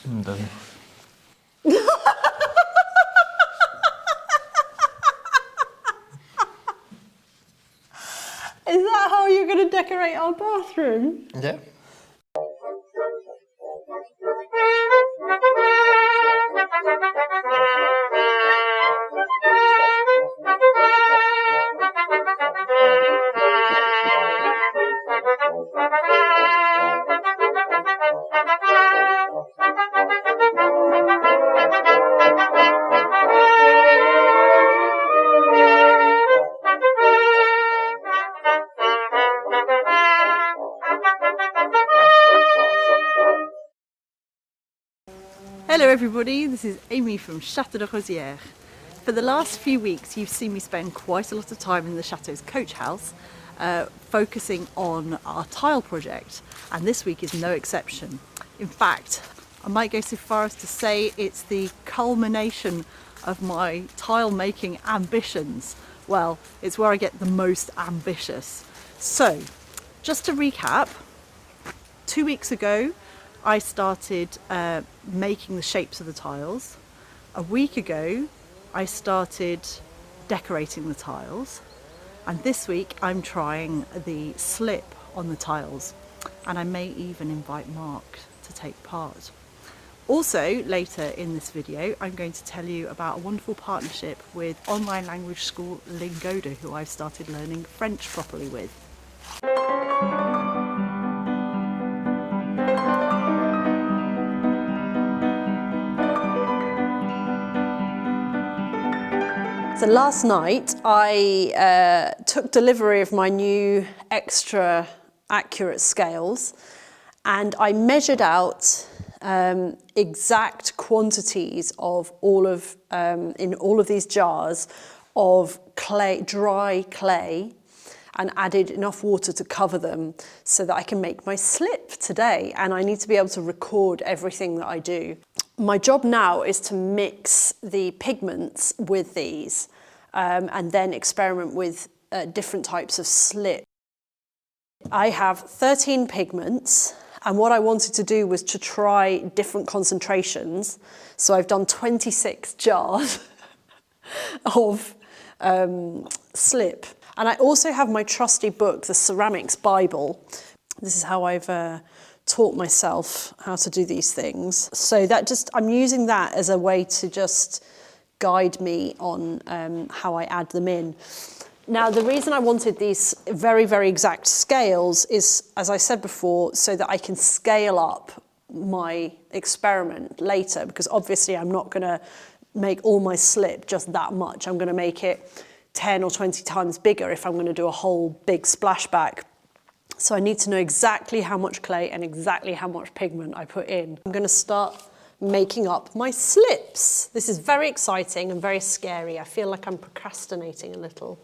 Doesn't. Is that how you're going to decorate our bathroom? Yeah. Hello everybody, this is Amy from Chateau de Rosieres. For the last few weeks you've seen me spend quite a lot of time in the Chateau's coach house focusing on our tile project, and this week is no exception. In fact, I might go so far as to say it's the culmination of my tile making ambitions. Well, it's where I get the most ambitious. So, just to recap, 2 weeks ago I started making the shapes of the tiles. A week ago I started decorating the tiles, and this week I'm trying the slip on the tiles, and I may even invite Marc to take part. Also, later in this video I'm going to tell you about a wonderful partnership with online language school Lingoda, who I've started learning French properly with. So last night I took delivery of my new extra accurate scales, and I measured out exact quantities of in all of these jars of clay, dry clay, and added enough water to cover them so that I can make my slip today. And I need to be able to record everything that I do. My job now is to mix the pigments with these and then experiment with different types of slip. I have 13 pigments, and what I wanted to do was to try different concentrations. So I've done 26 jars of slip. And I also have my trusty book, the Ceramics Bible. This is how I've taught myself how to do these things. So I'm using that as a way to just guide me on how I add them in. Now, the reason I wanted these very, very exact scales is, as I said before, so that I can scale up my experiment later, because obviously I'm not going to make all my slip just that much. I'm going to make it 10 or 20 times bigger if I'm going to do a whole big splashback. So I need to know exactly how much clay and exactly how much pigment I put in. I'm going to start making up my slips. This is very exciting and very scary. I feel like I'm procrastinating a little.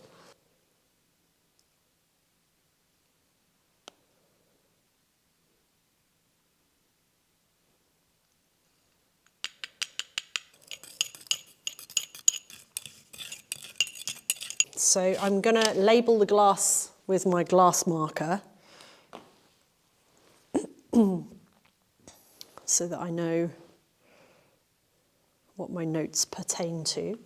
So I'm going to label the glass with my glass marker so that I know what my notes pertain to.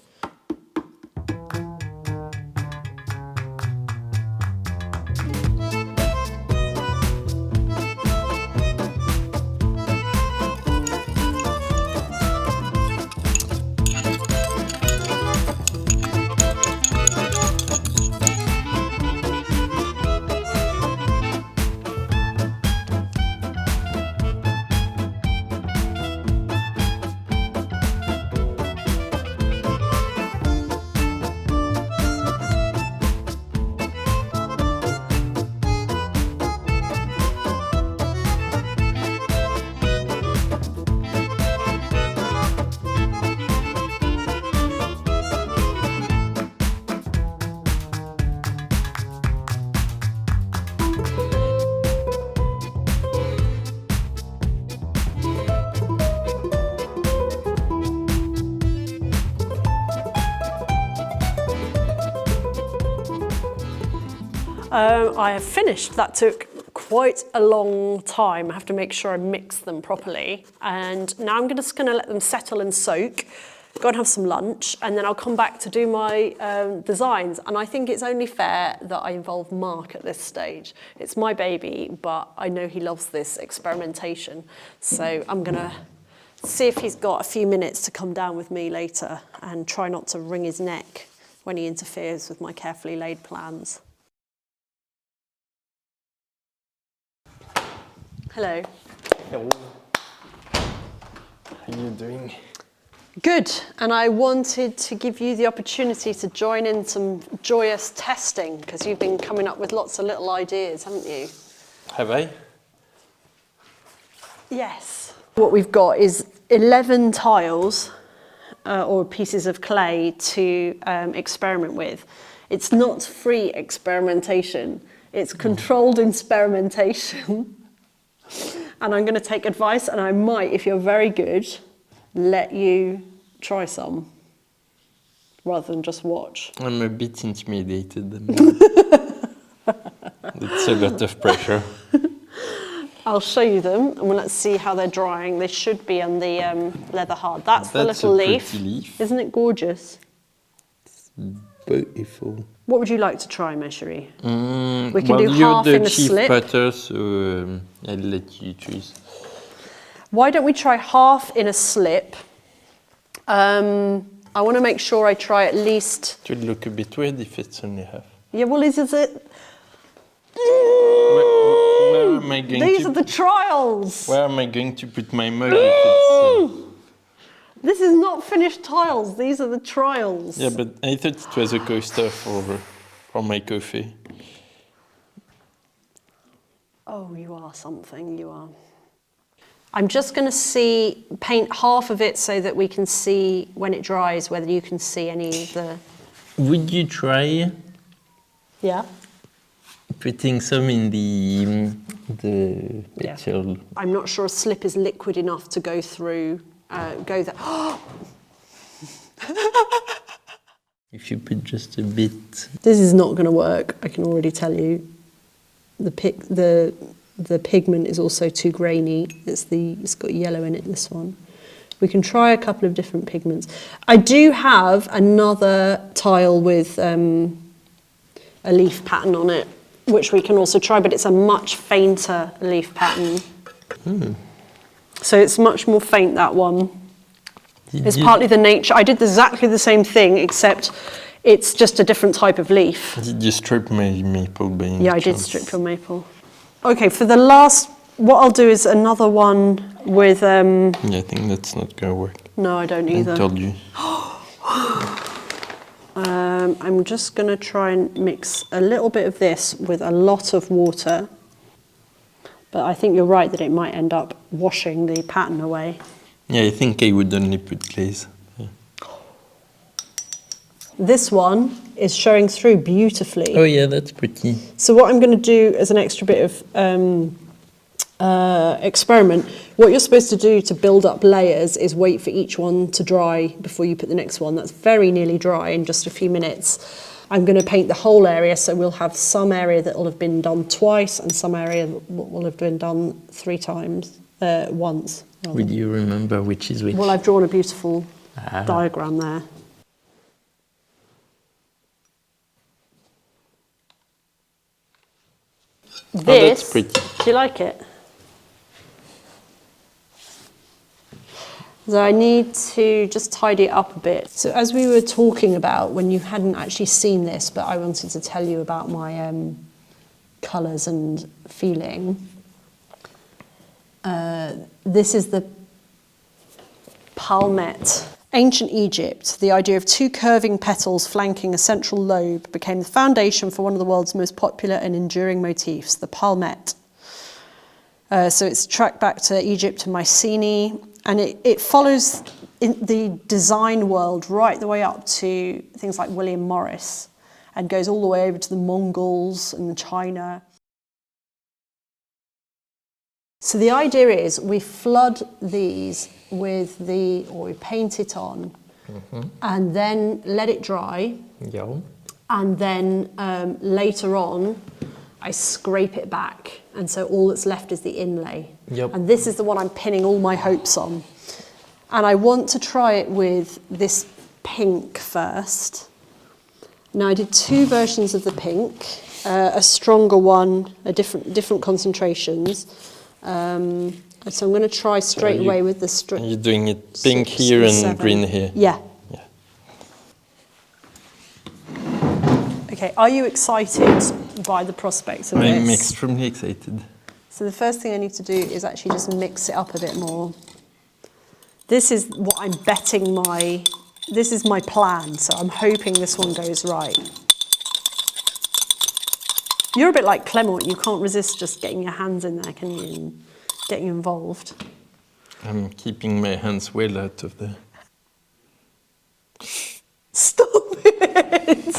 I have finished. That took quite a long time. I have to make sure I mix them properly. And now I'm just going to let them settle and soak, go and have some lunch, and then I'll come back to do my designs. And I think it's only fair that I involve Marc at this stage. It's my baby, but I know he loves this experimentation. So I'm going to see if he's got a few minutes to come down with me later and try not to wring his neck when he interferes with my carefully laid plans. Hello. Hello. How are you doing? Good, and I wanted to give you the opportunity to join in some joyous testing because you've been coming up with lots of little ideas, haven't you? Have I? Yes. What we've got is 11 tiles or pieces of clay to experiment with. It's not free experimentation, it's controlled experimentation. And I'm going to take advice, and I might, if you're very good, let you try some rather than just watch. I'm a bit intimidated. It's a lot of pressure. I'll show you them, and let's see how they're drying. They should be on the leather hard. That's the little leaf. Isn't it gorgeous? It's beautiful. What would you like to try, ma chérie? We can do half in a slip. You're the chief cutter, so I'll let you choose. Why don't we try half in a slip? I want to make sure I try at least... It would look a bit weird if it's only half. Yeah, well, is it... Where am I going These are the trials! Where am I going to put my mug? This is not finished tiles, these are the trials. Yeah, but I thought it was a coaster for my coffee. Oh, you are something, you are. I'm just going to paint half of it so that we can see when it dries whether you can see any of the... Would you try Yeah? putting some in the petrol? Yeah. I'm not sure a slip is liquid enough to go through, go there. If you put just a bit... This is not going to work, I can already tell you. The pigment is also too grainy. It's got yellow in it, this one. We can try a couple of different pigments. I do have another tile with a leaf pattern on it, which we can also try, but it's a much fainter leaf pattern. So it's much more faint, that one. It's partly the nature. I did exactly the same thing, except it's just a different type of leaf. Did you strip my maple by any Yeah, I did chance? strip your maple. Okay, for the last, what I'll do is another one with... Yeah, I think that's not going to work. No, I don't either. I told you. I'm just going to try and mix a little bit of this with a lot of water. But I think you're right that it might end up washing the pattern away. Yeah, I think I would only put glaze. Yeah. This one is showing through beautifully. Oh yeah, that's pretty. So what I'm going to do as an extra bit of experiment, what you're supposed to do to build up layers is wait for each one to dry before you put the next one. That's very nearly dry in just a few minutes. I'm going to paint the whole area, so we'll have some area that will have been done twice and some area that will have been done once. Rather. Would you remember which is which? Well, I've drawn a beautiful diagram there. That's pretty. Do you like it? So I need to just tidy it up a bit. So as we were talking about, when you hadn't actually seen this, but I wanted to tell you about my colours and feeling. This is the palmette. Ancient Egypt, the idea of two curving petals flanking a central lobe became the foundation for one of the world's most popular and enduring motifs, the palmette. So it's tracked back to Egypt and Mycenae, and it follows in the design world right the way up to things like William Morris, and goes all the way over to the Mongols and China. So the idea is we flood these with or we paint it on, and then let it dry. Yeah. And then later on, I scrape it back, and so all that's left is the inlay. Yep. And this is the one I'm pinning all my hopes on. And I want to try it with this pink first. Now I did 2 versions of the pink, a stronger one, different concentrations. So I'm going to try straight away with the You're doing it pink here and green here. Yeah. Okay, are you excited by the prospects of this? I'm extremely excited. So the first thing I need to do is actually just mix it up a bit more. This is what I'm betting this is my plan, so I'm hoping this one goes right. You're a bit like Clement, you can't resist just getting your hands in there, can you, and getting involved. I'm keeping my hands well out of the... Stop it!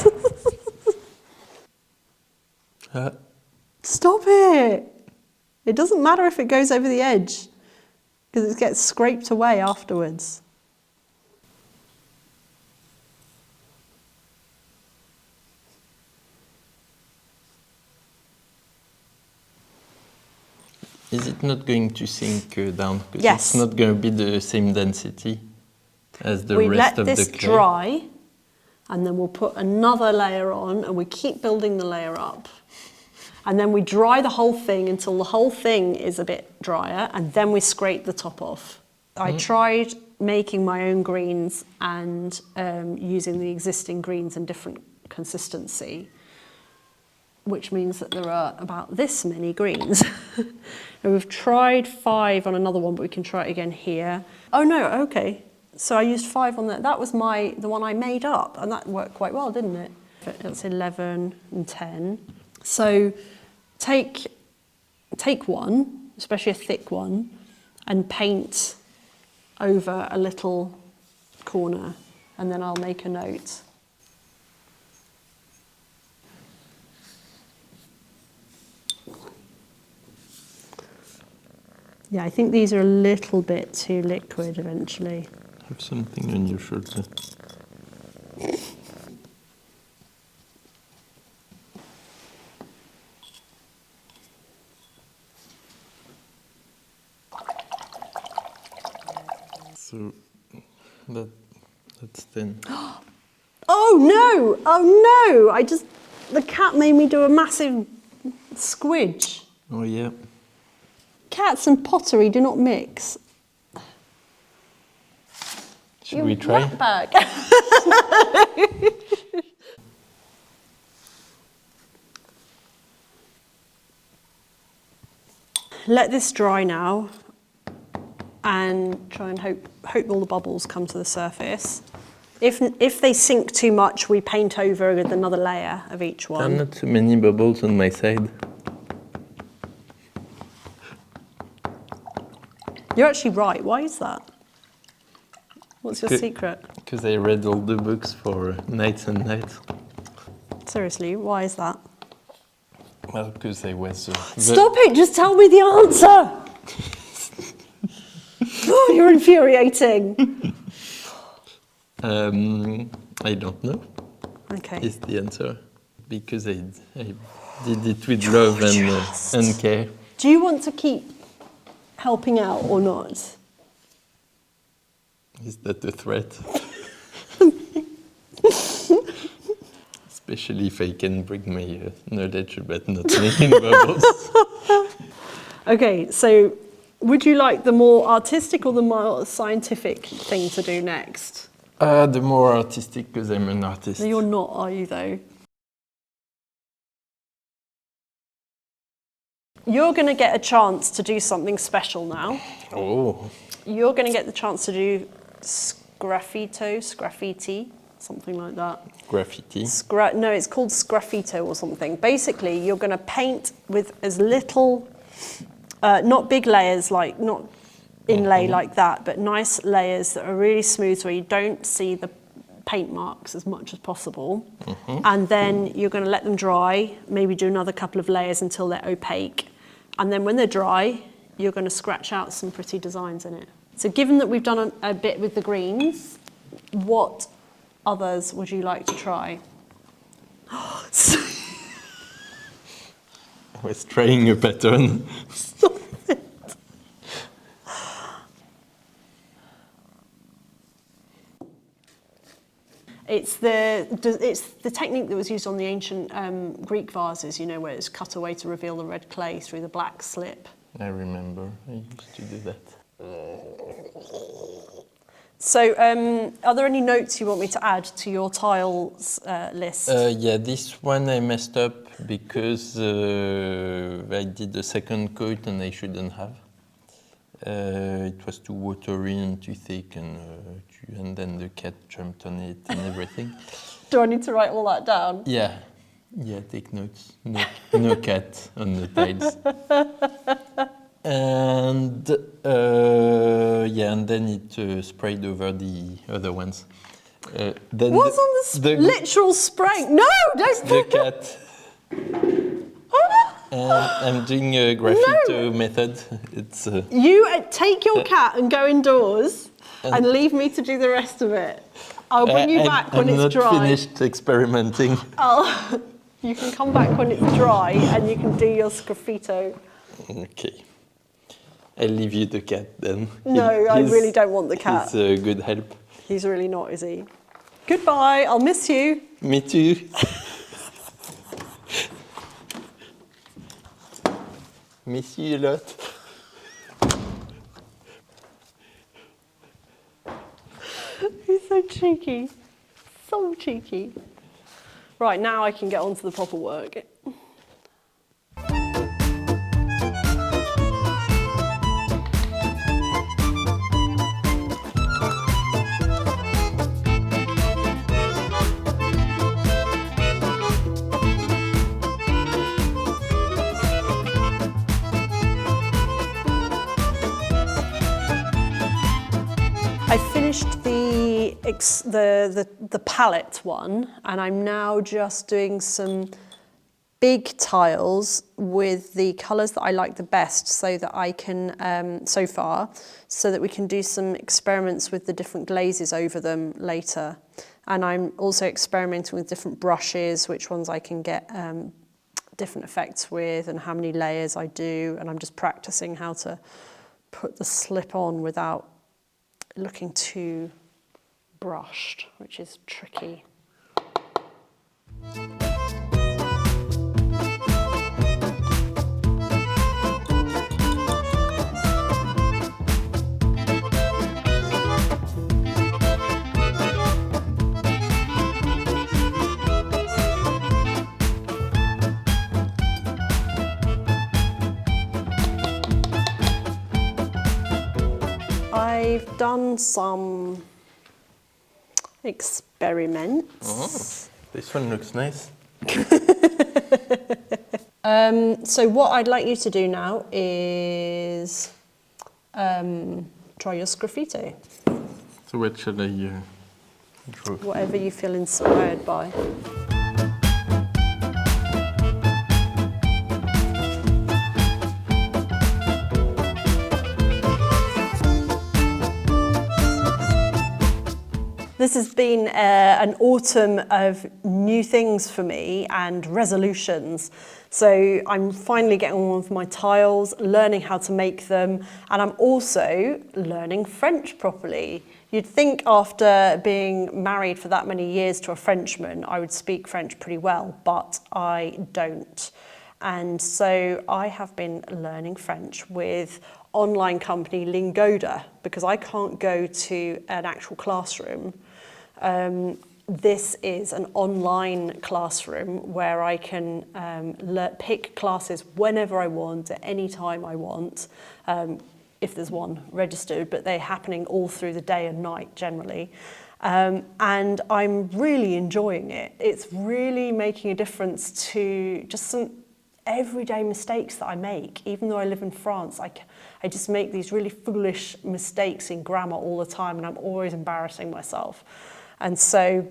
Stop it! It doesn't matter if it goes over the edge, because it gets scraped away afterwards. Is it not going to sink down? Because yes. It's not going to be the same density as the rest of the clay. We let this dry, and then we'll put another layer on, and we keep building the layer up. And then we dry the whole thing until the whole thing is a bit drier, and then we scrape the top off. I tried making my own greens and using the existing greens in different consistency, which means that there are about this many greens. And we've tried 5 on another one, but we can try it again here. Oh no, okay. So I used 5 on that. That was the one I made up, and that worked quite well, didn't it? That's 11 and 10. So take one, especially a thick one, and paint over a little corner, and then I'll make a note. Yeah, I think these are a little bit too liquid eventually. Have something on your shoulder. So that's 10. Oh no! Oh no! The cat made me do a massive squidge. Oh yeah. Cats and pottery do not mix. Should we try? Bag. Let this dry now, and try and hope all the bubbles come to the surface. If they sink too much, we paint over with another layer of each one. There are not too many bubbles on my side. You're actually right. Why is that? What's your secret? Because I read all the books for nights and nights. Seriously, why is that? Well, because I was... Stop it! Just tell me the answer! Oh, you're infuriating. I don't know. Okay. Is the answer. Because I did it with love and care. Do you want to keep helping out or not? Is that a threat? Especially if I can bring my knowledge about not making bubbles. Okay, so would you like the more artistic or the more scientific thing to do next? The more artistic, because I'm an artist. No, you're not, are you, though? You're going to get a chance to do something special now. Oh. You're going to get the chance to do sgraffiti, something like that. Graffiti? No, it's called sgraffito or something. Basically, you're going to paint with as little, not big layers, like not inlay like that, but nice layers that are really smooth so you don't see the paint marks as much as possible. And then you're going to let them dry, maybe do another couple of layers until they're opaque. And then when they're dry, you're going to scratch out some pretty designs in it. So given that we've done a bit with the greens, what others would you like to try? was trying a pattern. Stop it. It's the technique that was used on the ancient Greek vases, you know, where it's cut away to reveal the red clay through the black slip. I remember, I used to do that. So, are there any notes you want me to add to your tiles list? Yeah, this one I messed up because I did the second coat and I shouldn't have. It was too watery and too thick, and then the cat jumped on it and everything. Do I need to write all that down? Yeah, take notes. No cat on the tiles. And and then it sprayed over the other ones. Then What's on the literal spray? No, don't. The cat. And I'm doing a graffito method. It's You take your cat and go indoors and leave me to do the rest of it. I'll bring you back when it's dry. I'm not finished experimenting. Oh, you can come back when it's dry and you can do your sgraffito. Okay. I'll leave you the cat then. No, I really don't want the cat. He's a good help. He's really not, is he? Goodbye, I'll miss you. Me too. Miss you a lot. He's so cheeky. So cheeky. Right, now I can get on to the proper work. I finished the palette one, and I'm now just doing some big tiles with the colours that I like the best, so that I can so far, so that we can do some experiments with the different glazes over them later. And I'm also experimenting with different brushes, which ones I can get different effects with, and how many layers I do. And I'm just practicing how to put the slip on without looking too brushed, which is tricky. I've done some experiments. Oh, this one looks nice. So what I'd like you to do now is try your sgraffito. So what shall I draw? Whatever you feel inspired by. This has been an autumn of new things for me and resolutions. So I'm finally getting on with my tiles, learning how to make them, and I'm also learning French properly. You'd think after being married for that many years to a Frenchman, I would speak French pretty well, but I don't. And so I have been learning French with online company Lingoda, because I can't go to an actual classroom. This is an online classroom where I can pick classes whenever I want, at any time I want, if there's one registered, but they're happening all through the day and night generally. And I'm really enjoying it. It's really making a difference to just some everyday mistakes that I make. Even though I live in France, I just make these really foolish mistakes in grammar all the time, and I'm always embarrassing myself. And so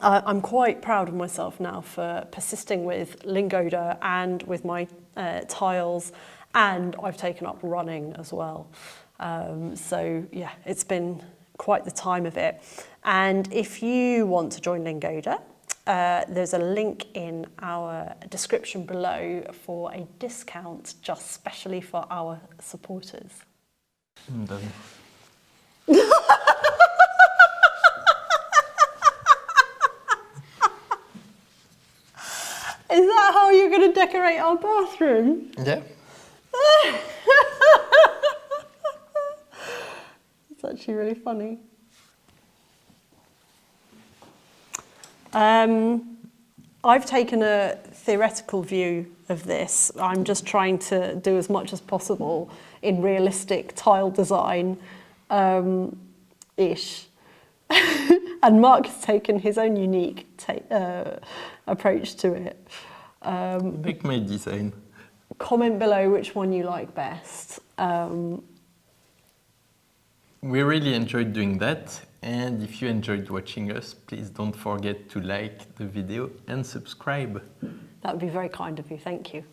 I'm quite proud of myself now for persisting with Lingoda and with my tiles, and I've taken up running as well. So yeah, it's been quite the time of it. And if you want to join Lingoda, there's a link in our description below for a discount just specially for our supporters. I'm done. Is that how you're going to decorate our bathroom? Yeah. It's actually really funny. I've taken a theoretical view of this. I'm just trying to do as much as possible in realistic tile design ish. And Marc has taken his own unique approach to it. Like my design. Comment below which one you like best. We really enjoyed doing that, and if you enjoyed watching us, please don't forget to like the video and subscribe. That would be very kind of you, thank you.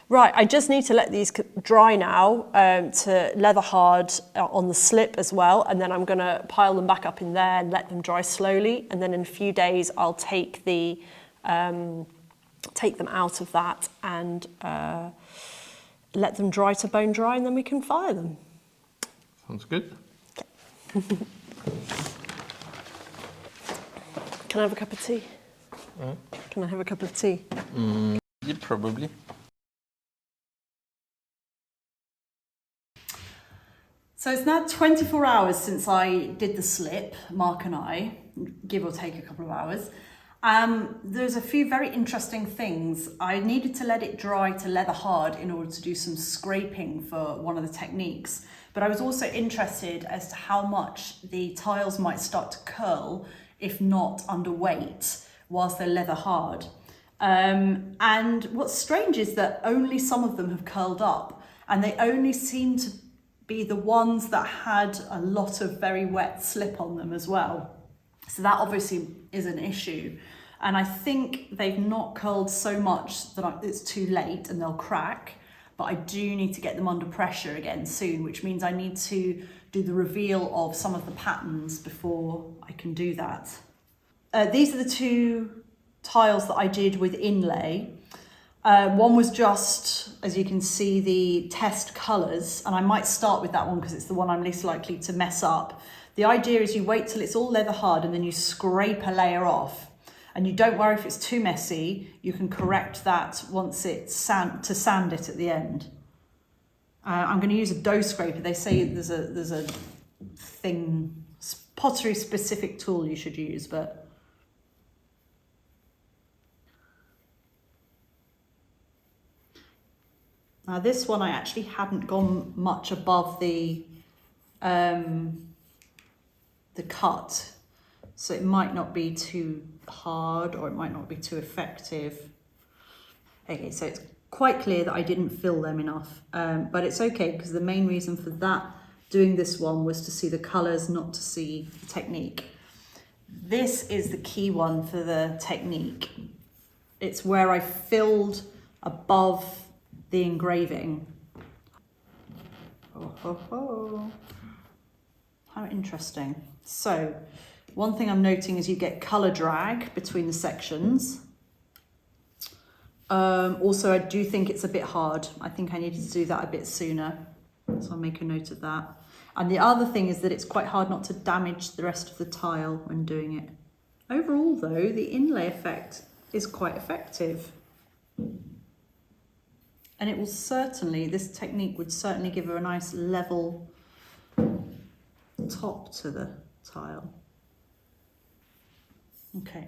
Right, I just need to let these dry now to leather hard on the slip as well, and then I'm going to pile them back up in there and let them dry slowly, and then in a few days I'll take them out of that and let them dry to bone dry, and then we can fire them. Sounds good. Okay. Can I have a cup of tea? Can I have a cup of tea? Yeah, probably. So it's now 24 hours since I did the slip, Marc and I, give or take a couple of hours. There's a few very interesting things. I needed to let it dry to leather hard in order to do some scraping for one of the techniques. But I was also interested as to how much the tiles might start to curl if not underweight whilst they're leather hard. And what's strange is that only some of them have curled up, and they only seem to be the ones that had a lot of very wet slip on them as well. So that obviously is an issue. And I think they've not curled so much that it's too late and they'll crack, but I do need to get them under pressure again soon, which means I need to do the reveal of some of the patterns before I can do that. These are the two tiles that I did with inlay. One was just, as you can see, the test colours, and I might start with that one because it's the one I'm least likely to mess up. The idea is you wait till it's all leather hard and then you scrape a layer off, and you don't worry if it's too messy. You can correct that once it's sand it at the end. I'm going to use a dough scraper. They say there's a thing, pottery specific tool you should use, but now this one I actually hadn't gone much above the cut, so it might not be too hard or it might not be too effective. Okay, so it's quite clear that I didn't fill them enough, but it's okay because the main reason for that, doing this one, was to see the colours, not to see the technique. This is the key one for the technique. It's where I filled above the engraving. Oh. How interesting. So one thing I'm noting is you get colour drag between the sections. Also, I do think it's a bit hard. I think I needed to do that a bit sooner, so I'll make a note of that. And the other thing is that it's quite hard not to damage the rest of the tile when doing it. Overall though, the inlay effect is quite effective. And it will certainly, this technique would certainly give her a nice level top to the tile. Okay,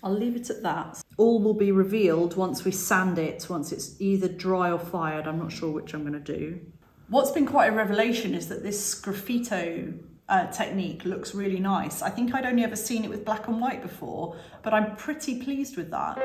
I'll leave it at that. All will be revealed once we sand it, once it's either dry or fired. I'm not sure which I'm going to do. What's been quite a revelation is that this sgraffito technique looks really nice. I think I'd only ever seen it with black and white before, but I'm pretty pleased with that.